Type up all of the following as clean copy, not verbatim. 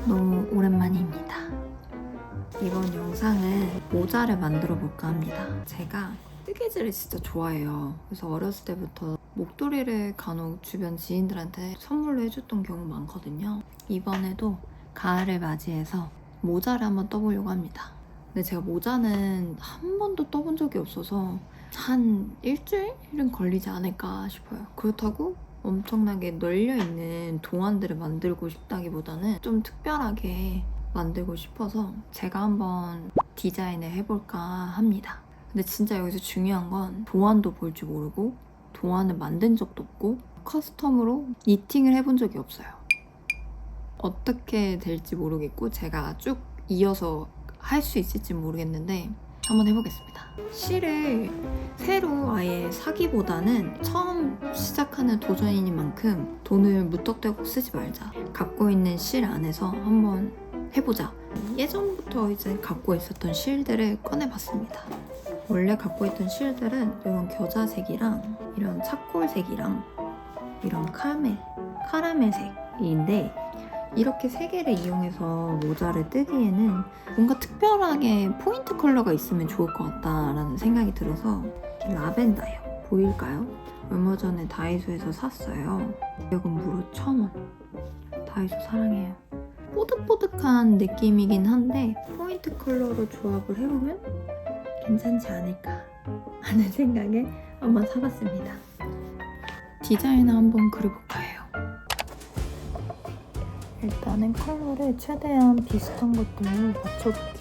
너무 오랜만입니다. 이번 영상은 모자를 만들어 볼까 합니다. 제가 뜨개질을 진짜 좋아해요. 그래서 어렸을 때부터 목도리를 간혹 주변 지인들한테 선물로 해줬던 경우 많거든요. 이번에도 가을을 맞이해서 모자를 한번 떠보려고 합니다. 근데 제가 모자는 한 번도 떠본 적이 없어서 한 일주일은 걸리지 않을까 싶어요. 그렇다고 엄청나게 널려있는 도안들을 만들고 싶다기보다는 좀 특별하게 만들고 싶어서 제가 한번 디자인을 해볼까 합니다. 근데 진짜 여기서 중요한 건 도안도 볼 줄 모르고 도안을 만든 적도 없고 커스텀으로 니팅을 해본 적이 없어요. 어떻게 될지 모르겠고 제가 쭉 이어서 할 수 있을지 모르겠는데 한번 해보겠습니다. 실을 새로 아예 사기보다는 처음 시작하는 도전이니만큼 돈을 무턱대고 쓰지 말자. 갖고 있는 실 안에서 한번 해보자. 예전부터 이제 갖고 있었던 실들을 꺼내봤습니다. 원래 갖고 있던 실들은 이런 겨자색이랑 이런 차콜색이랑 이런 카라멜색인데 이렇게 세 개를 이용해서 모자를 뜨기에는 뭔가 특별하게 포인트 컬러가 있으면 좋을 것 같다라는 생각이 들어서 라벤더예요. 보일까요? 얼마 전에 다이소에서 샀어요. 이건 무려 1,000원. 다이소 사랑해요. 뽀득뽀득한 느낌이긴 한데 포인트 컬러로 조합을 해보면 괜찮지 않을까 하는 생각에 한번 사봤습니다. 디자인을 한번 그려볼까 해요. 일단은 컬러를 최대한 비슷한 것들로 맞춰볼게요.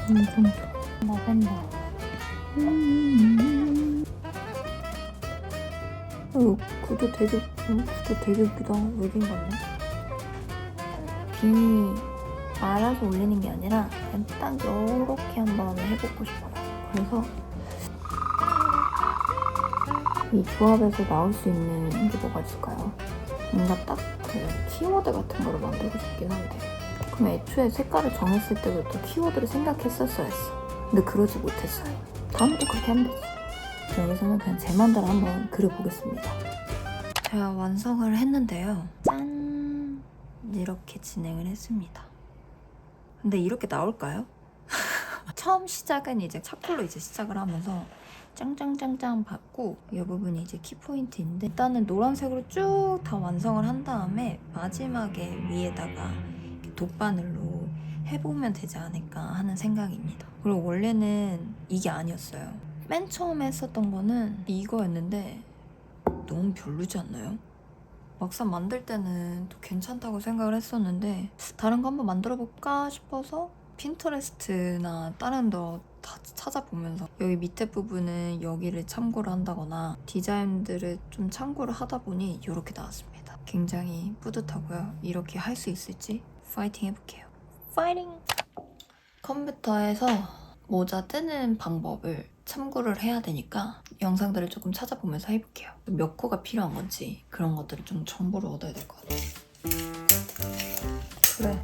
이 정도. 라벤더. 구도 되게 웃기다. 왜긴 같네. 비니 말아서 올리는 게 아니라 그냥 딱 요렇게 한번 해보고 싶어요. 그래서 이 조합에서 나올 수 있는 게 뭐가 있을까요? 뭔가 딱 그 키워드 같은 거를 만들고 싶긴 한데 그럼 애초에 색깔을 정했을 때부터 키워드를 생각했었어야 했어. 근데 그러지 못했어요. 다음부터 그렇게 하면 되지. 여기서는 그냥 제 맘대로 한번 그려보겠습니다. 제가 완성을 했는데요. 짠! 이렇게 진행을 했습니다. 근데 이렇게 나올까요? 처음 시작은 이제 차콜로 이제 시작을 하면서 짱짱짱짱 받고 이 부분이 이제 키포인트인데 일단은 노란색으로 쭉 다 완성을 한 다음에 마지막에 위에다가 돗바늘로 해보면 되지 않을까 하는 생각입니다. 그리고 원래는 이게 아니었어요. 맨 처음에 했었던 거는 이거였는데 너무 별로지 않나요? 막상 만들 때는 또 괜찮다고 생각을 했었는데 다른 거 한번 만들어 볼까 싶어서 핀터레스트나 다른 거 다 찾아보면서 여기 밑에 부분은 여기를 참고를 한다거나 디자인들을 좀 참고를 하다 보니 이렇게 나왔습니다. 굉장히 뿌듯하고요. 이렇게 할 수 있을지 파이팅 해볼게요. 파이팅! 컴퓨터에서 모자 뜨는 방법을 참고를 해야 되니까 영상들을 조금 찾아보면서 해볼게요. 몇 코가 필요한 건지 그런 것들을 좀 정보를 얻어야 될 것 같아요. 그래.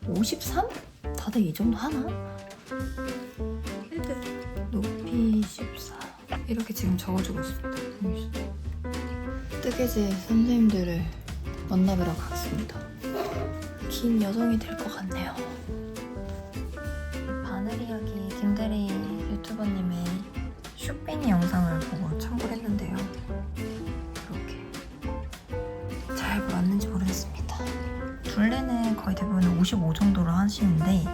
53? 다들 이 정도 하나? 헤드 높이 14 이렇게 지금 적어주고 있습니다. 뜨개질 선생님들을 만나뵈러 가겠습니다. 긴 여정이 될 것 같네요. 바늘 이야기 김대리 유튜버님의 쇼핑 영상을 보고 참고를 했는데요. 이렇게 잘 맞는지 모르겠습니다. 둘레는 거의 대부분 55 정도로 하시는데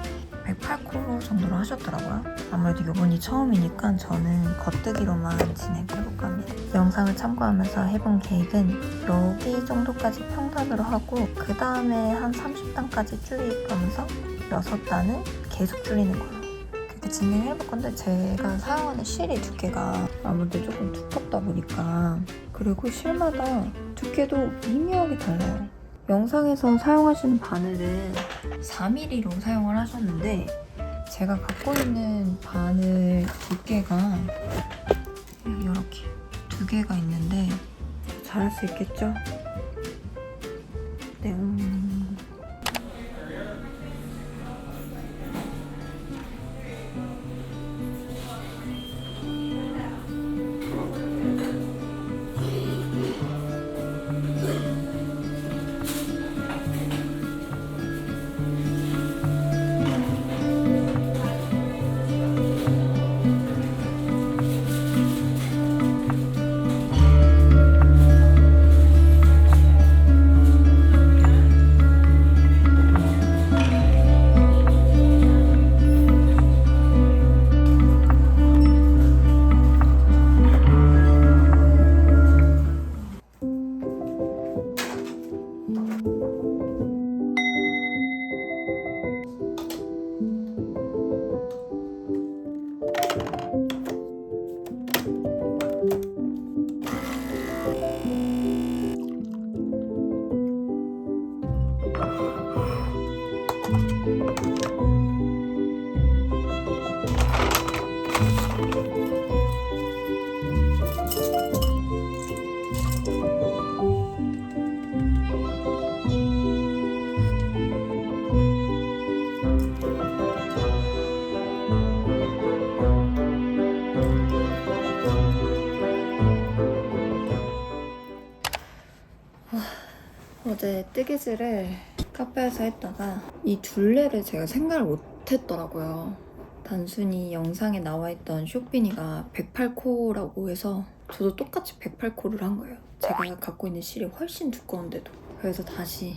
108코 정도로 하셨더라고요. 아무래도 이번이 처음이니까 저는 겉뜨기로만 진행을 해볼까 합니다. 영상을 참고하면서 해본 계획은 여기 정도까지 평단으로 하고 그 다음에 한 30단까지 줄이면서 6단은 계속 줄이는 걸로 그렇게 진행을 해볼 건데 제가 사용하는 실의 두께가 아무래도 조금 두껍다 보니까 그리고 실마다 두께도 미묘하게 달라요. 영상에서 사용하시는 바늘은 4mm로 사용을 하셨는데 제가 갖고 있는 바늘 두께가 이렇게 2개가 있는데 잘할 수 있겠죠? 네. 어제 뜨개질을 카페에서 했다가 이 둘레를 제가 생각을 못했더라고요. 단순히 영상에 나와있던 쇼비니가 108코라고 해서 저도 똑같이 108코를 한 거예요. 제가 갖고 있는 실이 훨씬 두꺼운데도. 그래서 다시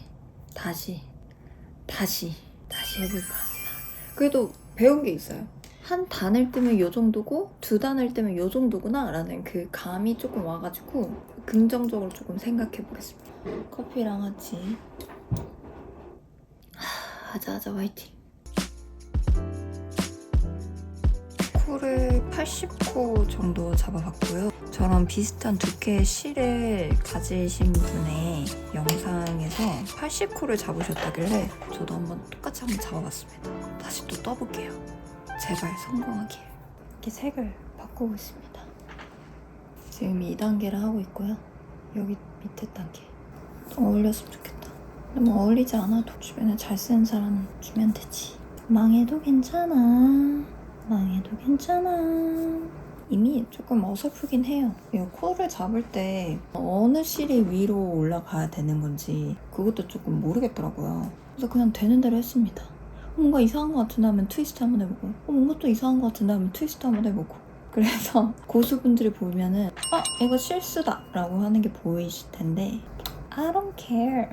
해볼까 합니다. 그래도 배운 게 있어요. 한 단을 뜨면 요 정도고 두 단을 뜨면 요 정도구나 라는 그 감이 조금 와가지고 긍정적으로 조금 생각해 보겠습니다. 커피랑 같이 하자 화이팅. 코를 80코 정도 잡아봤고요. 저랑 비슷한 두께의 실을 가지신 분의 영상에서 80코를 잡으셨다길래 저도 똑같이 한번 잡아봤습니다. 다시 또 떠볼게요. 제발 성공하길. 이렇게 색을 바꾸고 있습니다. 지금 2단계를 하고 있고요. 여기 밑에 단계 좀 어울렸으면 좋겠다. 너무 어울리지 않아도 주변에 잘 쓰는 사람 주면 되지. 망해도 괜찮아. 이미 조금 어설프긴 해요. 이 코를 잡을 때 어느 실이 위로 올라가야 되는 건지 그것도 조금 모르겠더라고요. 그래서 그냥 되는 대로 했습니다. 뭔가 이상한 것 같은데 하면 트위스트 한번 해보고 뭔가 또 이상한 것 같은데 하면 트위스트 한번 해보고. 그래서 고수분들이 보면은 이거 실수다 라고 하는 게 보이실 텐데 I don't care.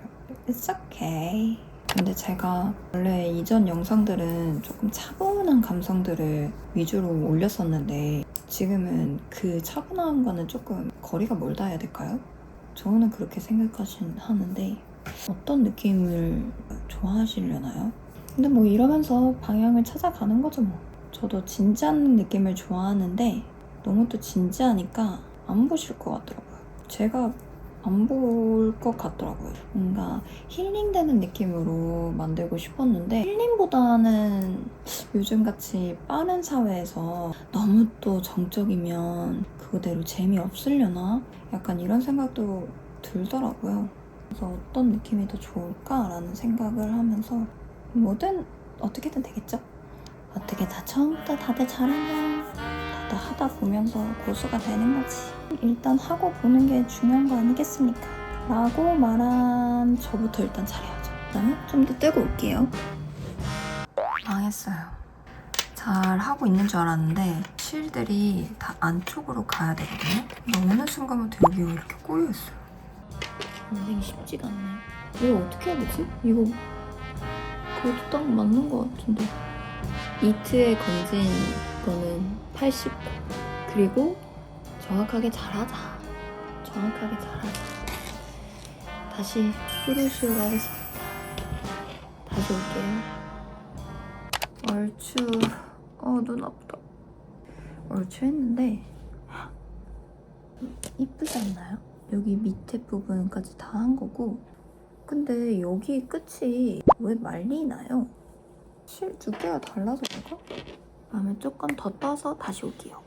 It's okay. 근데 제가 원래 이전 영상들은 조금 차분한 감성들을 위주로 올렸었는데 지금은 그 차분한 거는 조금 거리가 멀다 해야 될까요? 저는 그렇게 하는데 어떤 느낌을 좋아하시려나요? 근데 뭐 이러면서 방향을 찾아가는 거죠 뭐. 저도 진지한 느낌을 좋아하는데 너무 또 진지하니까 안 보실 것 같더라고요. 제가 안 볼 것 같더라고요. 뭔가 힐링되는 느낌으로 만들고 싶었는데 힐링보다는 요즘같이 빠른 사회에서 너무 또 정적이면 그거대로 재미없으려나? 약간 이런 생각도 들더라고요. 그래서 어떤 느낌이 더 좋을까라는 생각을 하면서 뭐든 어떻게든 되겠죠? 어떻게 다 처음부터 다들 잘하면 다들 하다 보면서 고수가 되는 거지. 일단 하고 보는 게 중요한 거 아니겠습니까? 라고 말한 저부터 일단 잘해야죠. 그다음에 좀 더 떼고 올게요. 망했어요. 잘 하고 있는 줄 알았는데 실들이 다 안쪽으로 가야 되거든요. 근데 어느 순간부터 여기가 이렇게 꼬여있어요. 인생이 쉽지가 않네. 이거 어떻게 해야 되지? 이거 그래도 딱 맞는 것 같은데. 이트에 건진 거는 80코. 그리고 정확하게 잘하자. 다시 푸르시오로 하겠습니다. 다시 올게요. 얼추 눈 아프다. 얼추 했는데 이쁘지 않나요? 여기 밑에 부분까지 다 한 거고 근데 여기 끝이 왜 말리나요? 실 두께가 달라서 그런가? 다음에 조금 더 떠서 다시 올게요.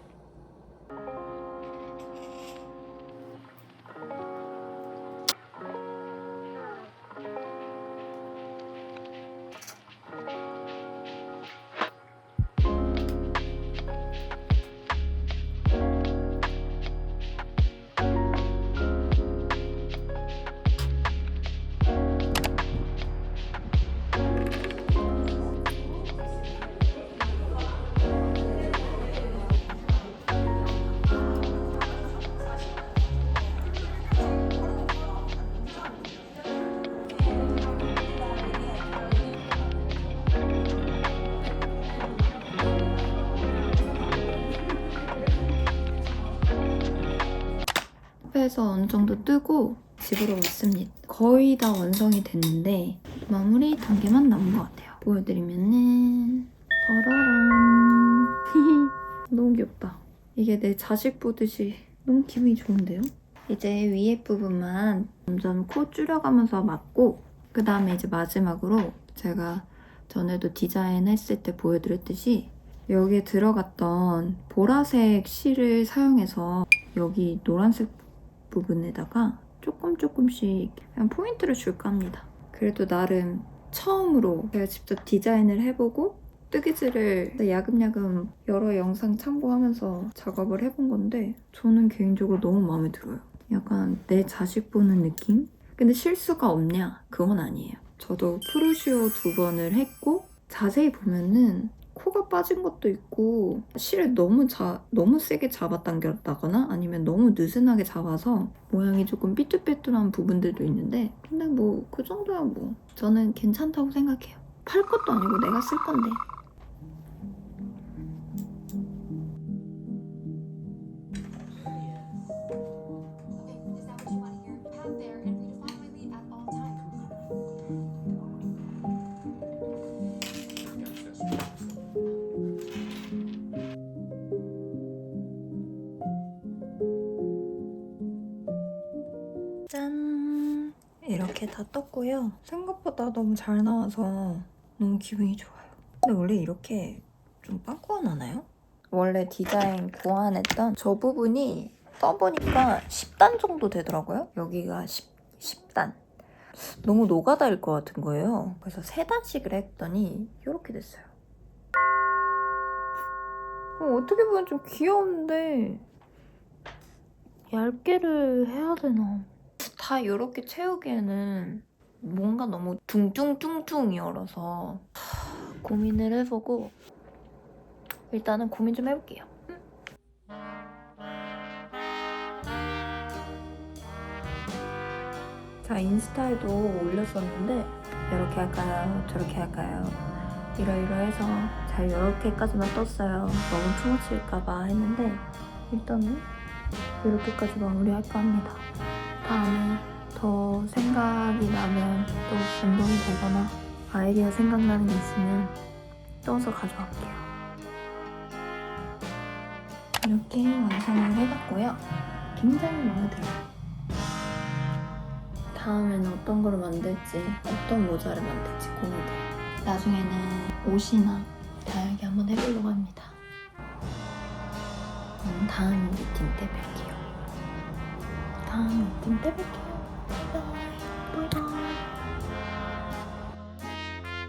카페에서 어느 정도 뜨고 집으로 왔습니다. 거의 다 완성이 됐는데 마무리 단계만 남은 것 같아요. 보여드리면은 따라란 너무 귀엽다. 이게 내 자식 보듯이 너무 기분이 좋은데요? 이제 위에 부분만 점점 코 줄여가면서 맞고 그 다음에 이제 마지막으로 제가 전에도 디자인 했을 때 보여드렸듯이 여기에 들어갔던 보라색 실을 사용해서 여기 노란색 부분에다가 조금씩 그냥 포인트를 줄까 합니다. 그래도 나름 처음으로 제가 직접 디자인을 해보고 뜨개질을 야금야금 여러 영상 참고하면서 작업을 해본 건데 저는 개인적으로 너무 마음에 들어요. 약간 내 자식 보는 느낌? 근데 실수가 없냐? 그건 아니에요. 저도 프루시오 2번을 했고 자세히 보면은 코가 빠진 것도 있고 실을 너무 세게 잡아당겼다거나 아니면 너무 느슨하게 잡아서 모양이 조금 삐뚤빼뚤한 부분들도 있는데 근데 뭐 그 정도야 뭐 저는 괜찮다고 생각해요. 팔 것도 아니고 내가 쓸 건데. 짠! 이렇게 다 떴고요. 생각보다 너무 잘 나와서 너무 기분이 좋아요. 근데 원래 이렇게 좀 빵꾸가 나나요? 원래 디자인 고안했던 저 부분이 떠보니까 10단 정도 되더라고요. 여기가 10단. 너무 노가다일 것 같은 거예요. 그래서 3단씩을 했더니 이렇게 됐어요. 어떻게 보면 좀 귀여운데 얇게를 해야 되나? 다 이렇게 채우기에는 뭔가 너무 둥둥뚱뚱이어서 고민을 해보고 일단은 고민 좀 해볼게요. 자, 인스타에도 올렸었는데 이렇게 할까요? 저렇게 할까요? 이러이러해서 잘 이렇게까지만 떴어요. 너무 투머치일까봐 했는데 일단은 이렇게까지 마무리할까 합니다. 다음에 더 생각이 나면 또 운동이 되거나 아이디어 생각나는 게 있으면 떠서 가져갈게요. 이렇게 완성을 해봤고요. 굉장히 마음에 들어요. 다음에는 어떤 거를 만들지, 어떤 모자를 만들지 고민돼요. 나중에는 옷이나 다양하게 한번 해보려고 합니다. 다음 미팅 때 뵐게요. 다음 미팅 때 뵐게요. 바이바이. 바이바이.